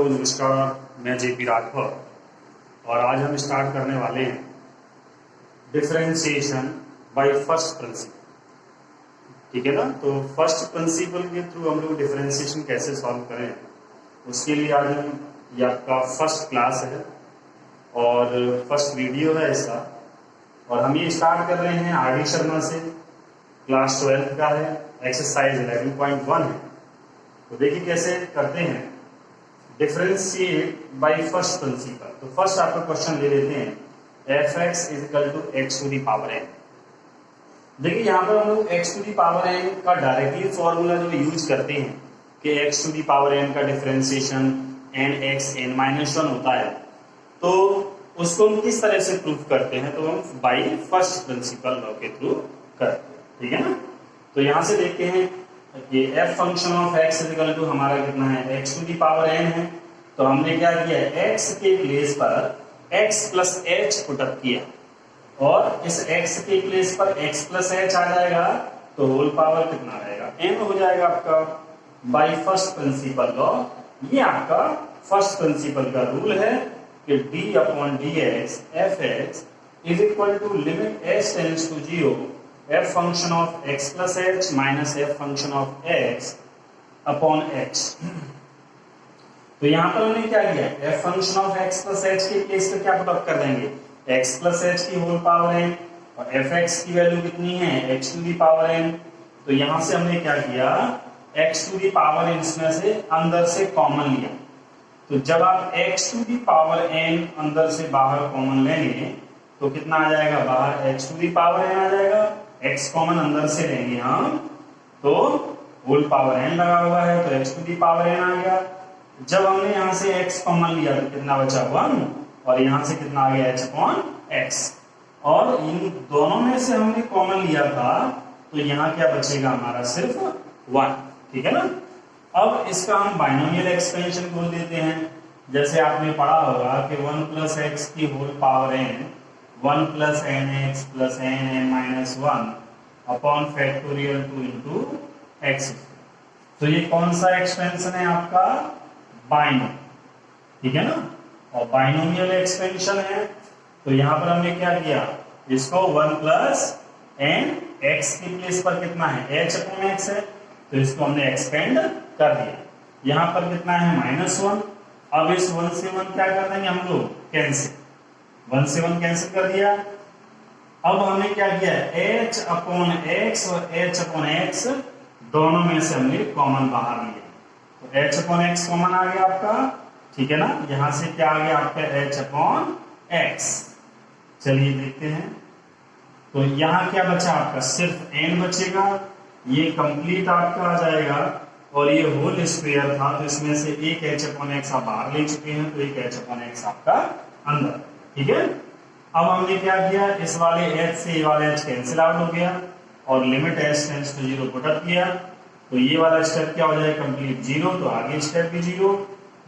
नमस्कार, मैं जेपी राठौर और आज हम स्टार्ट करने वाले हैं डिफरेंशिएशन बाय फर्स्ट प्रिंसिपल। ठीक है ना। तो फर्स्ट प्रिंसिपल के थ्रू हम लोग डिफरेंशिएशन कैसे सॉल्व करें, उसके लिए आज ये आपका फर्स्ट क्लास है और फर्स्ट वीडियो है इसका। और हम ये स्टार्ट कर रहे हैं आर डी शर्मा से, क्लास 12 का है, एक्सरसाइज 11.1 है। तो देखिए कैसे करते हैं डिफरेंशिएट बाय फर्स्ट प्रिंसिपल। तो फर्स्ट आपका क्वेश्चन ले लेते हैं f x is equal to x to the power n. देखिए यहाँ पर हम लोग x to the power n का डायरेक्टली फॉर्मूला जो यूज करते हैं कि x to the power n का differentiation n x n minus 1 होता है, तो उसको हम किस तरह से प्रूफ करते हैं, तो हम बाय फर्स्ट प्रिंसिपल लॉ के थ्रू करते हैं। ठीक है ना। तो यहाँ से देखते हैं ये f function of x is equal to हमारा कितना है x to the power n है। तो हमने क्या किया x के प्लेस पर x plus h put up किया और इस x के प्लेस पर x प्लस h आ जाएगा तो होल पावर कितना रहेगा n हो जाएगा आपका बाय फर्स्ट प्रिंसिपल लॉ। ये आपका फर्स्ट प्रिंसिपल का रूल है कि d upon dx fx is equal to limit h tends to 0 f function of x plus h minus f function of x upon x। तो यहां पर हमने क्या किया, f function of x plus h के place पे क्या put up कर देंगे x plus h की होल पावर n और fx की वैल्यू कितनी है x to the power n। तो यहां से हमने क्या किया x to the power n इसमें से अंदर से कॉमन लिया। तो जब आप x to the power n अंदर से बाहर कॉमन लेंगे तो कितना आ जाएगा, बाहर x to the power n आ जाएगा, x कॉमन अंदर से लेंगे हम तो होल पावर n लगा हुआ है तो x to the power n आ गया। जब हमने यहाँ से x कॉमन लिया तो कितना बचा 1 और यहाँ से कितना आ गया h अपॉन x, और इन दोनों में से हमने कॉमन लिया था तो यहाँ क्या बचेगा हमारा सिर्फ 1। ठीक है ना। अब इसका हम बाइनोमियल एक्सपेंशन बोल देते हैं। जैसे आपने पढ़ा होगा कि 1 प्लस एक्स की whole power n 1 plus N X plus N N minus 1 upon factorial 2 into X. तो ये कौन सा एक्सपेंशन है आपका, बाइनोमियल। ठीक है ना। और बाइनोमियल एक्सपेंशन है तो यहां पर हमने क्या किया, इसको 1 प्लस एन एक्स की प्लेस पर कितना है h अपॉन एक्स है तो इसको हमने एक्सपेंड कर दिया। यहां पर कितना है -1। अब इस 1 से 1 क्या कर देंगे हम लोग, कैंसिल, 1 से 1 कैंसिल कर दिया। अब हमने क्या किया h अपॉन x और h अपॉन x दोनों में से हमने कॉमन बाहर लिया तो h अपॉन x कॉमन आ गया आपका। ठीक है ना। यहां से क्या आ गया आपका h अपॉन x। चलिए देखते हैं तो यहां क्या बचा आपका, सिर्फ n बचेगा, ये कंप्लीट आपका आ जाएगा और ये होल स्क्वायर था तो इसमें से एक h अपॉन x आप बाहर ले चुके हैं तो एक h अपॉन x आपका अंदर। ठीक है। अब हमने क्या किया, इस वाले h से ये वाला h कैंसिल आउट हो गया और limit h tends to 0 put up किया तो ये वाला स्टेप क्या हो जाएगा, कंप्लीट 0, तो आगे स्टेप भी 0,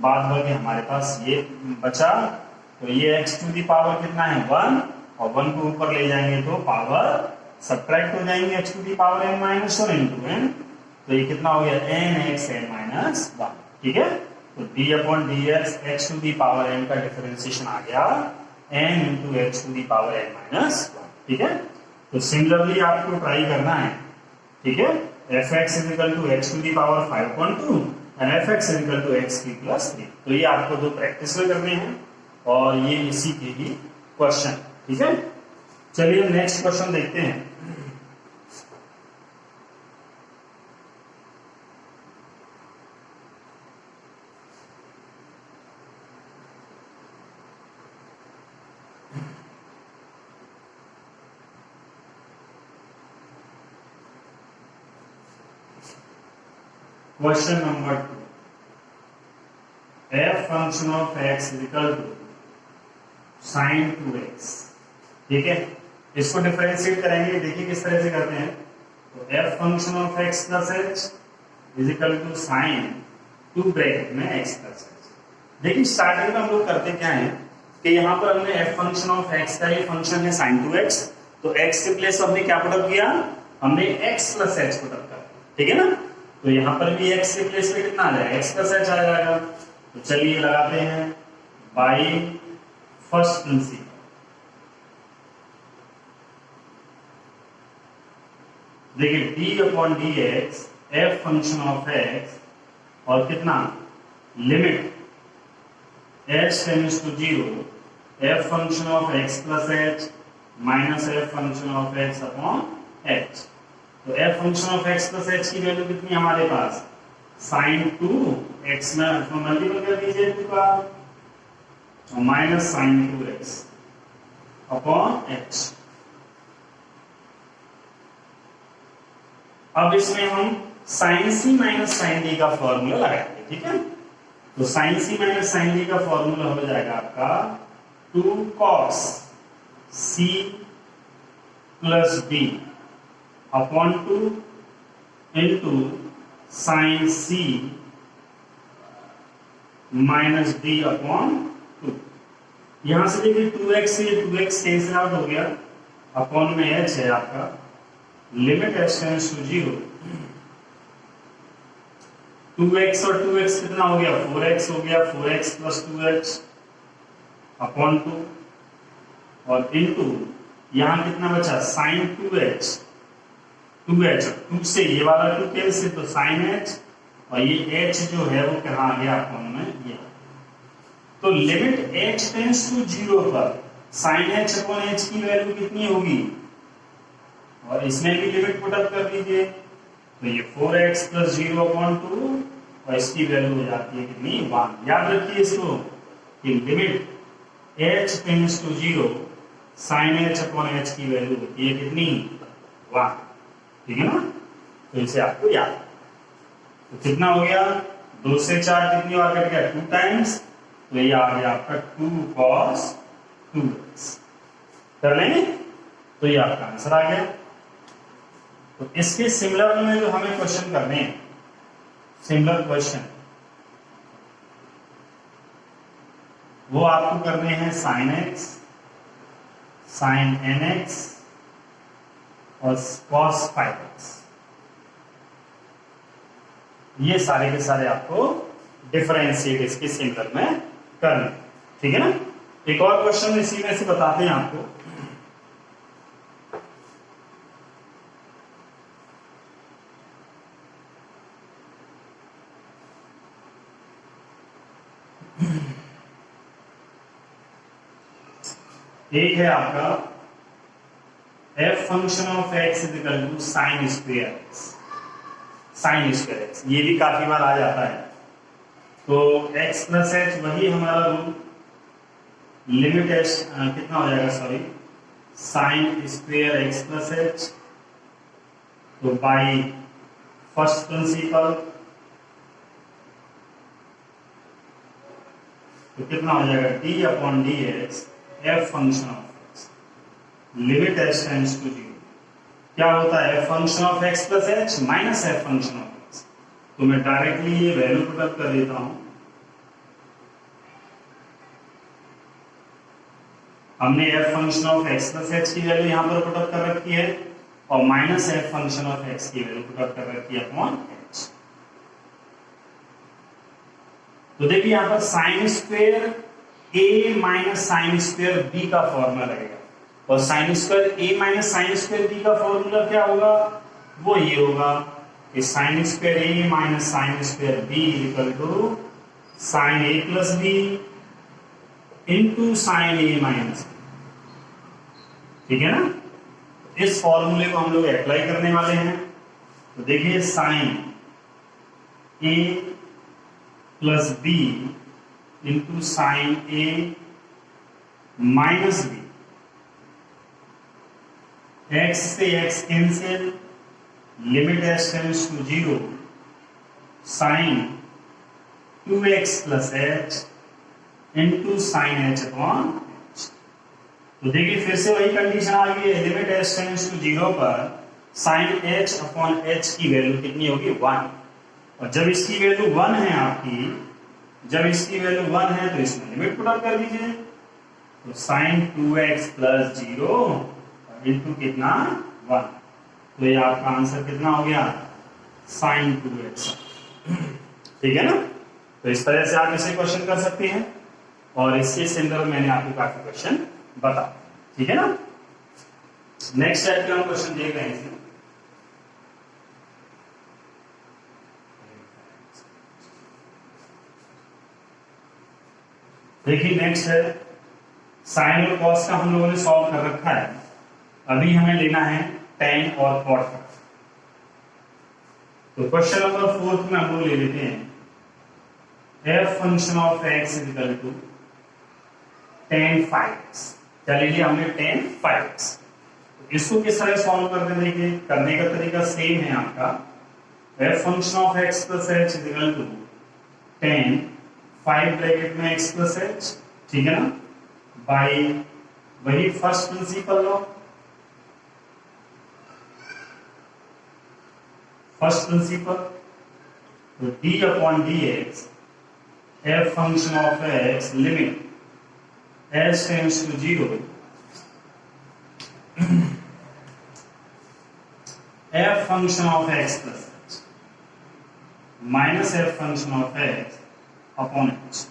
बाद बाकी हमारे पास ये बचा। तो ये x टू दी पावर कितना है 1 और 1 को ऊपर ले जाएंगे तो पावर सब्ट्रैक्ट हो जाएंगे x to the power n minus 1 into n, तो ये कितना हो गया n x n माइनस 1। ठीक है। तो d upon dx x to the power n का डिफरेंशिएशन आ गया n into X to the power n minus 1। ठीक है। तो सिमिलरली आपको ट्राई करना है। ठीक है। F x is equal to x to the power 5.2 and F x is equal to X की प्लस 3। तो ये आपको दो प्रैक्टिस में करने हैं और ये इसी के ही क्वेश्चन। ठीक है। चलिए नेक्स्ट क्वेश्चन देखते हैं। Question number 2, f function of x is equal to sin 2x। ठीक है। इसको डिफरेंशिएट करेंगे, देखिए किस तरह से करते हैं। तो f function of x plus h is equal to sine 2 bracket में x प्लस h। देखिए स्टार्टिंग में हम लोग करते क्या है कि यहाँ पर हमने f फंक्शन ऑफ x का ये फंक्शन है sin 2x तो x के प्लेस हमने क्या पुट अप किया, हमने x plus h put up किया। ठीक है ना। तो यहाँ पर भी x के प्लेस पे कितना आ जाएगा, x प्लस h आ जाएगा। तो चलिए लगाते हैं बाई फर्स्ट प्रिंसिपल। देखिए d upon D x f function of x और कितना limit h tends to zero f function of x plus h minus f function of x upon h. तो f function of x plus h की value कितनी हमारे पास sign 2x में multiple कर दीजिए 2 का और minus sign 2x upon H. अब इसमें हम sine c minus sine d का फॉर्मूला लगाएंगे, ठीक है। तो sine c minus sine d का फॉर्मूला हो जाएगा आपका 2 cos c plus d upon 2 into sine c minus d upon 2। यहां से देखिए 2x से 2x कैंसिल आउट हो गया, अपॉन में h है आपका, limit h tends to 0 2x और 2x कितना हो गया 4x हो गया, 4x प्लस 2x अपॉन 2 और इनटू यहां कितना बचा साइन 2h 2 से ये वाला 2 कैंसिल तो साइन h और ये h जो है वो कहाँ आ गया अपॉन में ये। तो लिमिट h टेंड्स टू 0 पर साइन h अपॉन h की वैल्यू कितनी होगी और इसमें भी लिमिट पुट अप कर दीजिए तो ये 4x प्लस 0 अपॉन 2 और इसकी वैल्यू हो जाती है कितनी 1। याद रखिए इसको कि limit h tends to 0 sine h upon h की वैल्यू होती है कितनी 1, ठीक है ना। तो इसे आपको याद, तो कितना हो गया 2 से 4 कितनी बार कट गया 2 टाइम्स, तो ये आ गया आपका 2 cos 2x। कर लेंगे तो ये आपका आंसर आ गया। तो इसके सिमिलर में जो हमें क्वेश्चन करने हैं, सिमिलर क्वेश्चन वो आपको करने हैं साइन x साइन nx और cos 5x। ये सारे के सारे आपको डिफरेंशिएट इसके सिमिलर में करना, ठीक है ना। एक और क्वेश्चन इसी में से बताते हैं आपको। एक है आपका f function of x is equal to sine square x, sine square x ये भी काफी बार आ जाता है। तो x प्लस h वही हमारा रूल, लिमिट h कितना हो जाएगा sorry sine square x plus h, तो बाई फर्स्ट प्रिंसिपल तो कितना हो जाएगा d upon D X f function of x limit h tends to 0 क्या होता है f function of x plus h minus f function of x। तो मैं डायरेक्टली ये वैल्यू पुट अप कर देता हूं। हमने f function of x plus h की वैल्यू यहां पर पुट अप कर रखी है और minus f function of x की वैल्यू पुट अप कर रखी है अपॉन h। तो देखिए यहां पर sine square a minus sine square b का फॉर्मूला लगेगा और sine square a minus sine square b का फॉर्मूला क्या होगा वो ये होगा कि sine square a minus sine square b equal to sine a plus b into sine a minus b, ठीक है ना। इस फॉर्मूले को हम लोग अप्लाई करने वाले हैं। तो देखिए sine a plus b into sine a minus b, x से x cancel, limit h tends to 0 sine 2x plus h into sine h upon h। तो देखिए फिर से वही कंडीशन आ गई है, लिमिट h टेंड्स टू 0 पर साइन h अपॉन h की वैल्यू कितनी होगी 1, और जब इसकी वैल्यू 1 है आपकी, जब इसकी वैल्यू 1 है तो इसमें लिमिट पुट अप कर दीजिए तो साइन 2x प्लस 0 इंटू कितना 1, तो ये आपका आंसर कितना हो गया साइन 2x, ठीक है ना। तो इस तरह से आप इसे क्वेश्चन कर सकते हैं, और इसके संदर्भ में मैंने आपको काफी क्वेश्चन बता, ठीक है ना। नेक्स्ट टाइप के हम क्वेश्चन देख रहे हैं। देखिए नेक्स्ट है साइन और कॉस का हम लोगों ने सॉल्व कर रखा है। अभी हमें लेना है टेन और कॉट का। तो क्वेश्चन नंबर 4 में हम लोग ले लेते हैं f function of x is equal to tan 5x। चलिए लिए हमने tan 5x। तो इसको किस तरह सॉल्व करते हैं, देखिए करने का तरीका सेम है आपका। f function of x plus h is equal to tan 5 bracket में x प्लस h, ठीक है ना, बाई वही first principle law. First principle तो d upon dx f function of x limit s tends to 0 f function of x plus h minus f function of x upon h।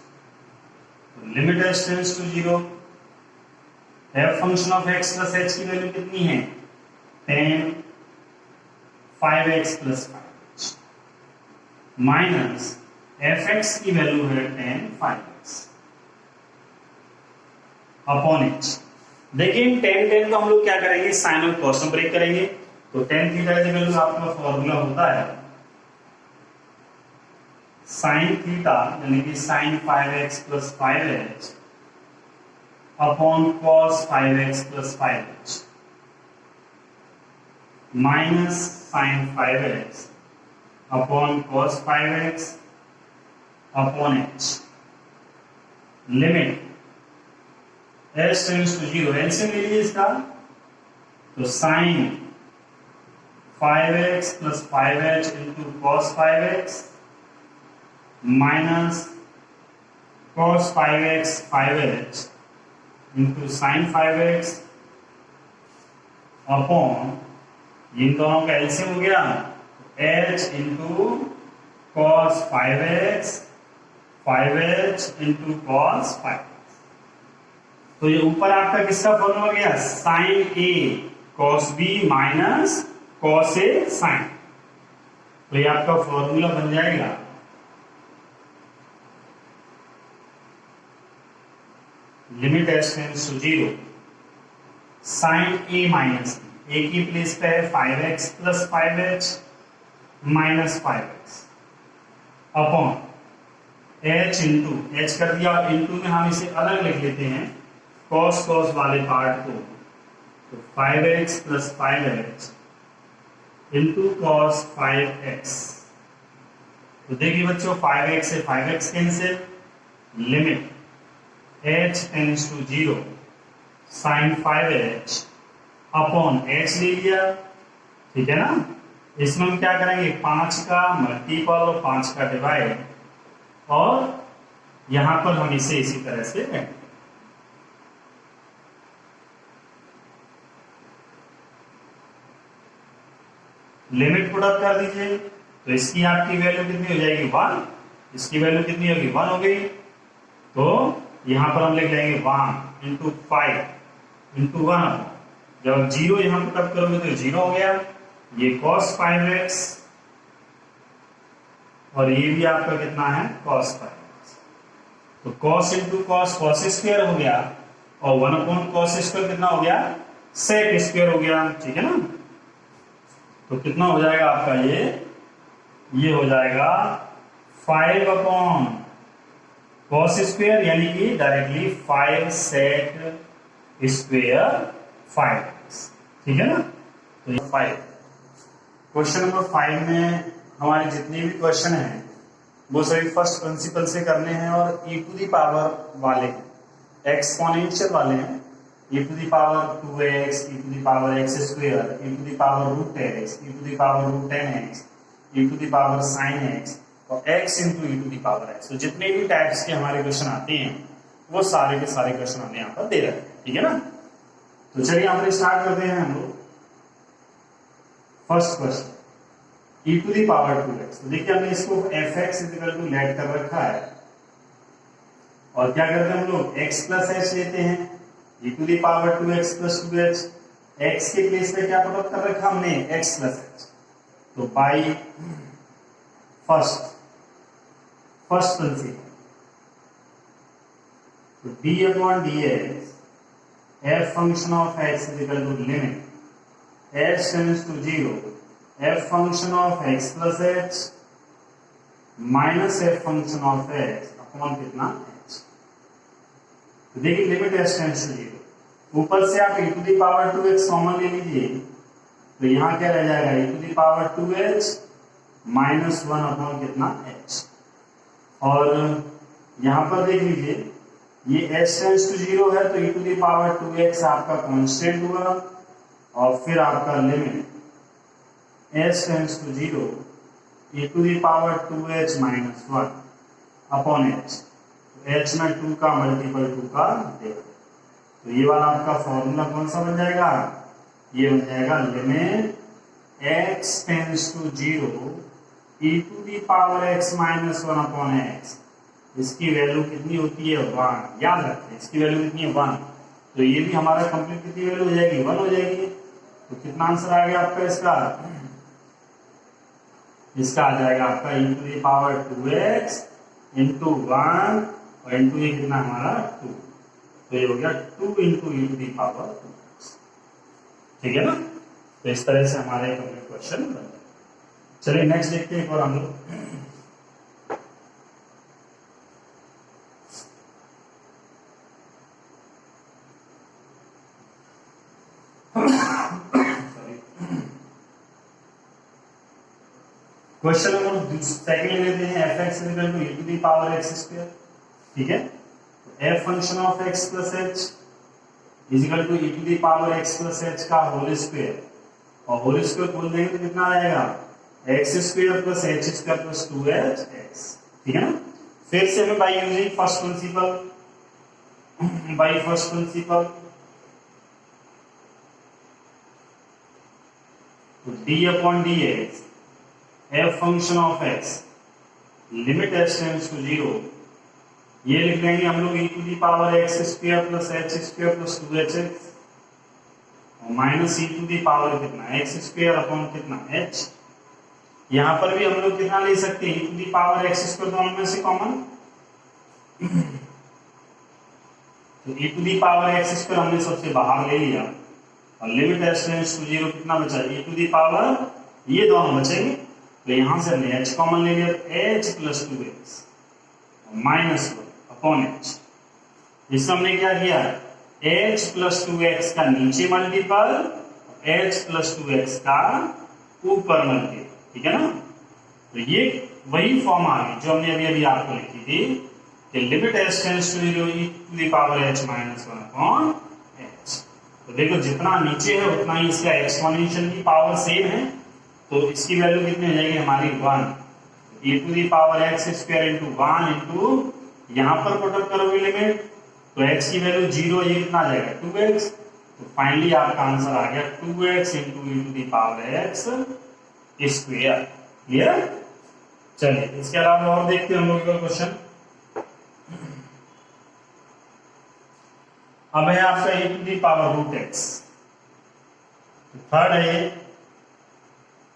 तो limit s tends to 0, f function of x plus h की value कितनी है, tan 5x plus 5h minus fx की value है tan 5x upon h। देखिए tan को हम लोग क्या करेंगे, साइन और कॉस में ब्रेक करेंगे। तो tan थीटा की वैल्यू आपका फॉर्मूला होता है साइन थीटा यानी कि sine 5x plus 5h upon cos 5x plus 5h minus sine 5x upon cos 5x upon h। Limit s tends to 0, LCM ले लीजिए इसका। तो sine 5x plus 5h into cos 5x minus cos 5x 5h into sine 5x upon इन दोनों का LCM हो गया h into cos 5x 5h into cos 5x। तो ये ऊपर आपका किसका फॉर्मूला गया, sine a cos b minus cos a sine. तो ये आपका फॉर्मूला बन जाएगा limit s tends to 0 sine a minus b, a की प्लेस पे है 5x plus 5h minus 5x upon h into h कर दिया, और इंटू में हम इसे अलग लिख लेते हैं कॉस कॉस वाले पार्ट को। तो 5x plus 5h into cos 5x। तो देखिए बच्चों 5x से 5x cancel, limit h tends to 0 sine 5h upon h ले लिया, ठीक है ना। इसमें हम क्या करेंगे, 5 का मल्टीपल और 5 का डिवाइड, और यहां पर हम इसे इसी तरह से लेंगे। लिमिट पुट अप कर दीजिए। तो इसकी आपकी वैल्यू कितनी हो जाएगी 1, इसकी वैल्यू कितनी होगी 1 हो गई। तो यहां पर हम लिख लेंगे 1 इंटू 5 इंटू 1। जब 0 यहां पुट अप करोगे तो 0 हो गया, ये cos 5x और ये भी आपका कितना है cos 5x। तो cos into cos cos square हो गया, और 1 अपॉन cos स्क्वायर कितना हो गया, sec स्क्वायर हो गया, ठीक है ना। तो कितना हो जाएगा आपका ये हो जाएगा 5 अपॉन cos स्क्वायर यानी कि डायरेक्टली 5 sec स्क्वायर 5x, ठीक है ना। तो ये 5 क्वेश्चन नंबर 5 में हमारे जितने भी क्वेश्चन हैं वो सभी फर्स्ट प्रिंसिपल से करने हैं और e टू दी पावर वाले हैं, एक्सपोनेंशियल वाले हैं। e to the power 2x, e to the power x square, e to the power root x, e to the power root 10x, e to the power sin x और x into e to the power x। तो जितने भी types के हमारे question आते हैं वो सारे के सारे क्वेश्चन हमने यहाँ पर दे रखे हैं, ठीक है ना। तो चलिए यहाँ पर स्टार्ट करते हैं हम लोग। First question, e to the power 2x। तो देखिए हमने इसको fx इक्वल टू लेट कर रखा है और क्या करते हैं हम लोग x प्लस एच लेते हैं e to the power 2x plus 2h। x के प्लेस पे क्या पुट कर रखा हमने x प्लस एच। तो बाई फर्स्ट प्रिंसिपल तो d upon dx f function of x is equal to limit h tends to 0 f function of x plus h minus f function of x upon कितना h। तो देखिए limit h tends to 0, ऊपर से आप e to the power 2x common ले लीजिए तो यहाँ क्या रह जाएगा e to the power 2h minus 1 upon कितना h। और यहाँ पर देख लीजिए ये h टेंड्स टू 0 है तो e to the power 2x आपका कांस्टेंट हुआ और फिर आपका limit h tends to 0 e to the power 2h minus 1 upon h। h में 2 का मल्टीपल 2 का देगा तो ये वाला आपका फॉर्मूला कौन सा बन जाएगा, ये बन जाएगा limit x tends to 0 e to the power x minus 1 upon x। इसकी वैल्यू कितनी होती है 1, याद रखें इसकी वैल्यू कितनी है 1। तो ये भी हमारा कंप्लीट कितनी वैल्यू हो जाएगी 1 हो जाएगी। तो कितना आंसर आ गया आपका इसका आ जाएगा आपका e to the power 2x into 1 और इंटू ये कितना हमारा 2, तो ये हो गया 2 into e to the power 2x। ठीक है ना, तो इस तरह से हमारे कंप्लीट क्वेश्चन बन जाए। चलिए नेक्स्ट देखते हैं एक और हम लोग। क्वेश्चन नंबर सेकंड लेते हैं fx equal to e to the power x square. ठीक है, तो f function of x plus h is equal to e to the power x plus h का होल स्क्वायर, और होल स्क्वायर बोल देंगे तो कितना आएगा x square plus h square plus 2hx। ठीक है ना, फिर से हमें बाय यूजिंग फर्स्ट प्रिंसिपल तो d upon dx f function of x limit h tends to 0, ये लिख लेंगे हम लोग e to the power x square plus h square plus 2hx और minus e to the power कितना x square upon कितना h। यहां पर भी हम लोग कितना ले सकते हैं e to the power x square दोनों में से कॉमन, तो e to the power x square हमने सबसे बाहर ले लिया और लिमिट h टेंड्स टू 0 कितना बचा e टू दी पावर, ये दोनों बचेंगे तो यहां से हमने h कॉमन ले लिया h plus 2x minus 1 upon h। इसमें हमने क्या किया h प्लस 2x का नीचे मल्टीपल h प्लस 2x का ऊपर मल्टीपल। ठीक है ना, तो ये वही फॉर्म आ गई जो हमने अभी आपको लिखी थी कि limit h tends to 0 e to the power h minus 1 upon h। तो देखो जितना नीचे है उतना ही इसका एक्सपोनेंशियल की पावर सेम है, तो इसकी वैल्यू कितनी हो जाएगी हमारी 1 e to the power x square into 1 into यहाँ पर पुट अप करोगे लिमिट तो x की वैल्यू 0, ये कितना आ जाएगा 2x। तो फाइनली आपका आंसर आ गया 2x into e to the power x square. Clear, चलिए इसके अलावा और देखते हैं हम लोग का क्वेश्चन। अब है आपका e to the power root x। Third है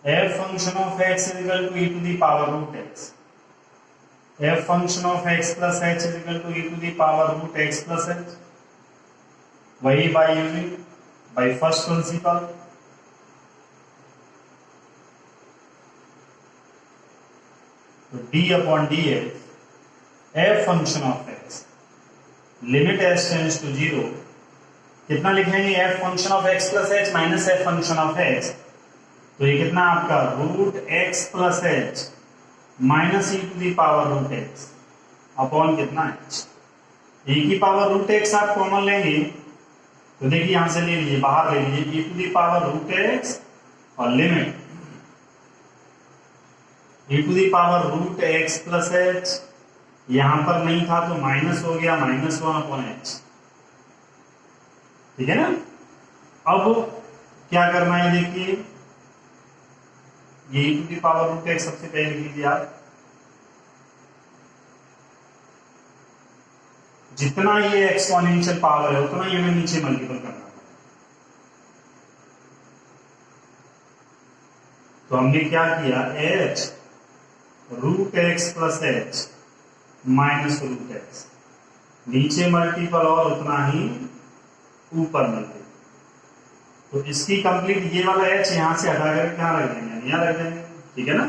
f function of x is equal to e to the power root x, f function of x plus h is equal to e to the power root x plus h, वही by using by first principle तो d upon dx f function of x limit h tends to 0, कितना लिखेंगे f function of x plus h minus f function of x, तो ये कितना आपका root x plus h minus e to the power root x upon कितना h। e की पावर root x आप कॉमन लेंगे तो देखिए यहां से ले लीजिए, बाहर ले लीजिए e to the power root x और limit e to the power root x plus h, यहां पर नहीं था तो माइनस हो गया माइनस 1 अपॉन h। ठीक है ना, अब क्या करना है देखिए ये e to the power root x सबसे पहले लिख लीजिए आप। जितना ये एक्सपोनेंशियल पावर है उतना ही हमें नीचे मल्टीपल करना है। तो हमने क्या किया, h root x plus h minus root x, नीचे मल्टीपल और उतना ही ऊपर मल्टीपल। तो इसकी कंप्लीट ये वाला h यहां से हटा कर क्या रख देंगे, यहां रख देंगे, ठीक है ना।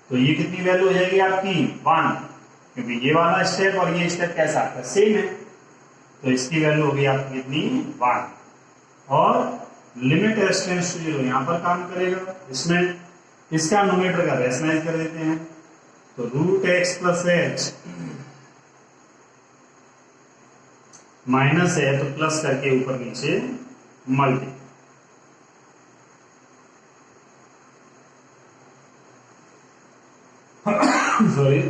तो ये कितनी वैल्यू हो जाएगी आपकी 1, क्योंकि ये वाला स्टेप और ये स्टेप कैसा आपका सेम है। तो इसकी वैल्यू होगी आपकी कितनी 1, और लिमिट s टेंड्स टू 0 यहां पर काम करेगा। इसमें इसका नोमेटर का रेशनलाइज कर देते हैं। तो root x plus h minus है तो प्लस करके ऊपर नीचे multi. Sorry,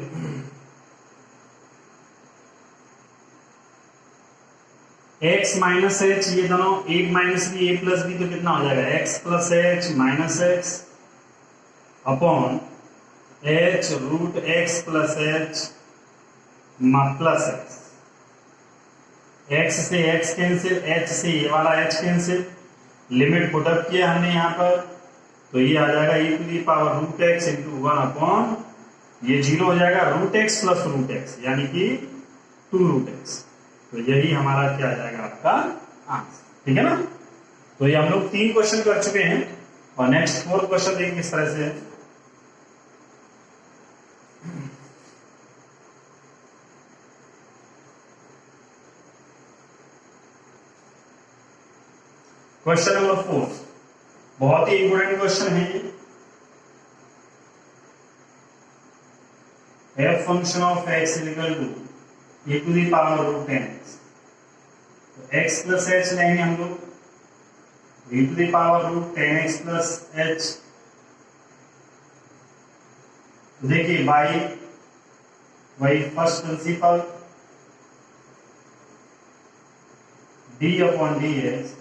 x minus h, ये दोनों एक minus b a plus b, तो कितना हो जाएगा x plus h minus x upon h root x plus h plus x. x से x कैंसिल, h से ये वाला h कैंसिल, लिमिट पुटअप किया हमने यहाँ पर, तो ये आ जाएगा e to the power root x into 1 upon ये 0 हो जाएगा root x plus root x, यानी कि 2 रूट एक्स। तो यही हमारा क्या आ जाएगा आपका आंसर, ठीक है ना। तो ये हम लोग 3 क्वेश्चन कर चुके हैं, और नेक्स्ट 4th क्वेश्चन देखिए किस तरह से है। क्वेश्चन नंबर 4 बहुत ही इंपोर्टेंट क्वेश्चन है ये। f function of x equal to e to the power root x, तो x प्लस h लेंगे हम लोग, e to the power root 10x plus h। देखिए by first principle d upon dx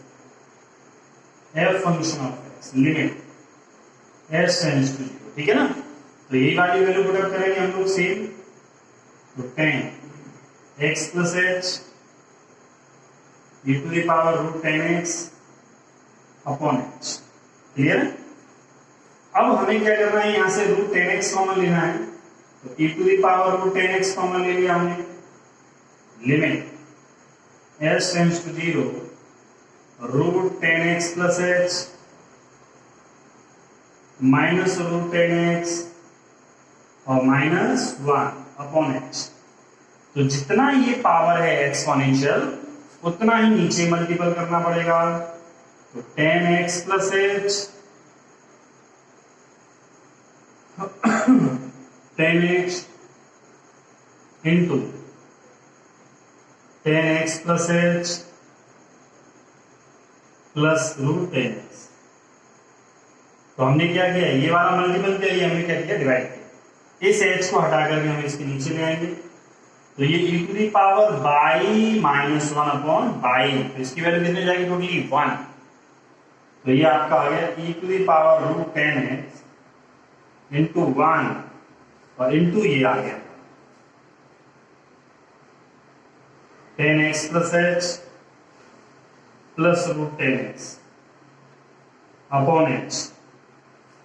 f function of x limit s tends to 0, ठीक है ना। तो यही वाली वैल्यू पुटअप करेंगे हम लोग सेम। तो 10x plus h e to the power root 10x upon h, clear. अब हमें क्या करना है, यहां से रूट 10x कॉमन लेना है। तो e to the power root 10x common ले लिया हमने, limit s tends to 0 root 10x plus h minus root 10x और माइनस 1 अपॉन h। तो जितना ये पावर है एक्सपोनेंशियल उतना ही नीचे मल्टीपल करना पड़ेगा। तो 10x plus h 10x into 10x plus h plus root 10x। तो हमने क्या किया, ये वाला मल्टीपल किया, ये हमने क्या किया, डिवाइड किया। इस h को हटा करके हम इसके नीचे ले आएंगे। तो ये e to the power by minus 1 upon by, तो इसकी वैल्यू कितनी जाएगी, टोटली 1। तो ये आपका आ गया e to the power root 10x into 1 और इंटू ये आ गया 10x plus h plus root 10x upon h।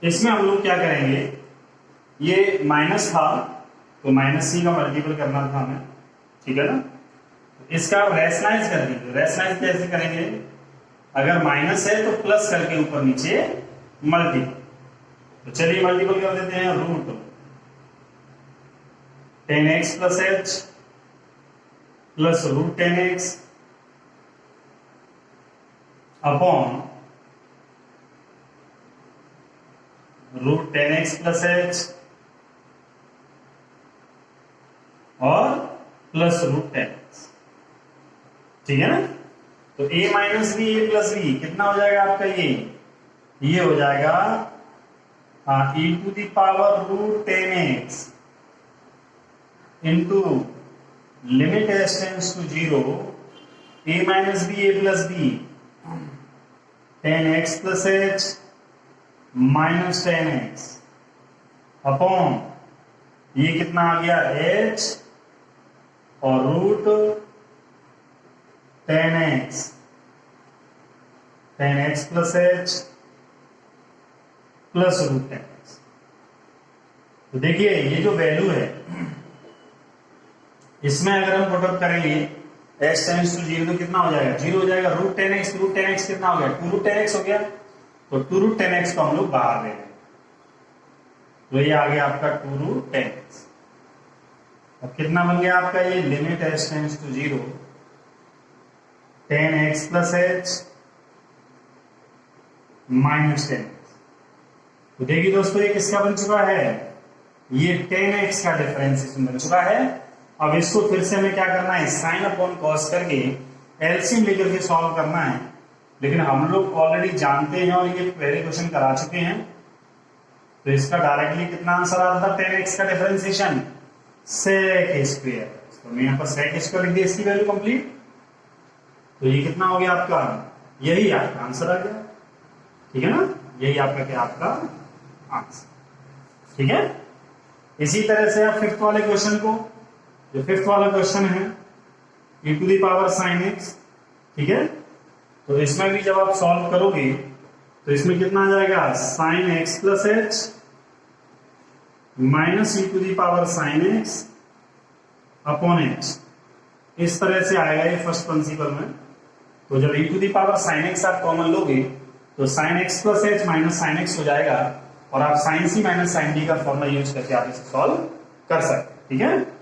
इसमें हम लोग क्या करेंगे, ये माइनस था तो माइनस सी का मल्टीपल करना था हमें, ठीक है ना। तो इसका रेशनलाइज कर दीजिए। रेशनलाइज कैसे करेंगे, अगर माइनस है तो प्लस करके ऊपर नीचे मल्टीपल। तो चलिए मल्टीपल कर देते हैं, root 10x plus h plus root 10x upon root 10x plus h और प्लस रूट 10x, ठीक है ना। तो a minus b a plus b कितना हो जाएगा आपका, ये हो जाएगा e to the power root 10x into limit s tends to 0 a minus b a plus b 10x plus h minus 10x upon ये कितना आ गया h और root 10x plus h plus root 10x। तो देखिए ये जो value है इसमें अगर हम पुटअप करेंगे x टेंड्स टू 0 तो कितना हो जाएगा, 0 हो जाएगा। रूट 10x कितना हो गया, 2 रूट 10x हो गया। तो 2 रूट 10x को हम लोग बाहर ले लेंगे, तो ये आ गया आपका 2 रूट 10x। अब कितना बन गया आपका ये limit h tends to 0 10x plus h minus 10x। तो देखिए दोस्तों ये किसका बन चुका है, ये 10x का डिफरेंशिएशन बन चुका है। अब इसको फिर से हमें क्या करना है, साइन अपॉन कॉस करके एलसीएम लेकर के सॉल्व करना है। लेकिन हम लोग ऑलरेडी जानते हैं और ये पहले क्वेश्चन करा चुके हैं, तो इसका डायरेक्टली कितना आंसर आता था 10x का डिफरेंशिएशन sec स्क्वायर। तो मैं यहाँ पर sec स्क्वायर लिख दिया, इसकी वैल्यू कंप्लीट। तो ये कितना हो गया आपका, यही आपका आंसर आ गया, ठीक है ना। यही आपका क्या, आपका आंसर, ठीक है। इसी तरह से आप फिफ्थ वाले क्वेश्चन को, जो फिफ्थ वाला क्वेश्चन है e to the power sin x, ठीक है। तो इसमें भी जब आप सॉल्व करोगे तो इसमें कितना आ जाएगा, sin x plus h minus e to the power sin x upon h। इस तरह से आएगा ये फर्स्ट प्रिंसिपल में। तो जब e to the power sin x आप कॉमन लोगे तो sin x plus h minus sin x हो जाएगा, और आप sin c minus sin d का फॉर्मूला यूज करके आप इसे सॉल्व कर सकते हैं, ठीक है।